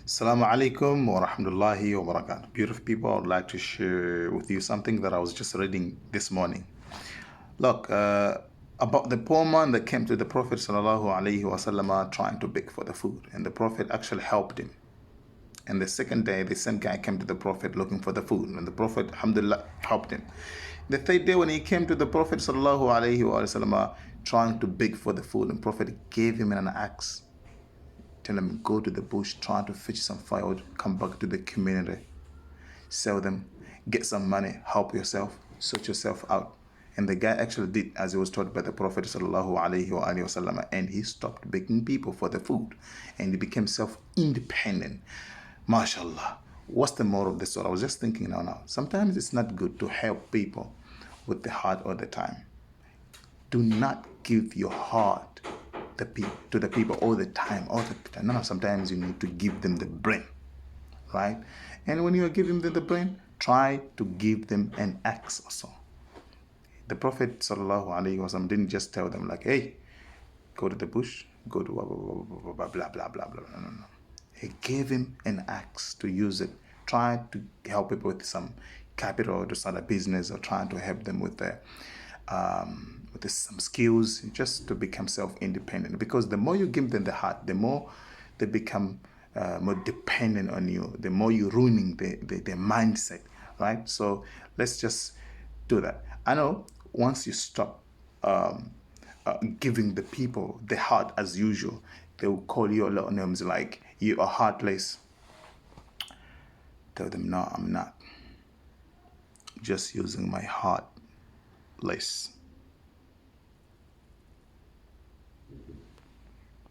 Assalamu alaikum wa rahmatullahi wa barakatuh. Beautiful people, I would like to share with you something that I was just reading this morning. Look, about the poor man that came to the Prophet sallallahu alaihi wasallam trying to beg for the food, and the Prophet actually helped him. And the second day, the same guy came to the Prophet looking for the food, and the Prophet, alhamdulillah, helped him. The third day, when he came to the Prophet sallallahu alaihi wasallam trying to beg for the food, and the Prophet gave him an axe. Tell them, go to the bush, try to fetch some firewood, come back to the community, sell them, get some money, help yourself, sort yourself out. And the guy actually did as he was taught by the Prophet sallallahu alaihi wasallam, and he stopped begging people for the food, and he became self-independent. MashaAllah. What's the moral of this story? I was just thinking now. Sometimes it's not good to help people with the heart all the time. Do not give your heart to the people all the time. No, sometimes you need to give them the brain, right? And when you are giving them the brain, try to give them an axe also. The Prophet sallallahu alaihi wasallam didn't just tell them like, hey, go to the bush, go to blah, blah, blah, blah, blah, blah, blah. No. He gave him an axe to use it. Try to help people with some capital to start a business, or trying to help them with some skills, just to become self-independent. Because the more you give them the heart, the more they become more dependent on you, the more you're ruining their mindset, right? So let's just do that. I know once you stop giving the people the heart as usual, they will call you a lot of names like you are heartless. Tell them, no, I'm not. Just using my heart less.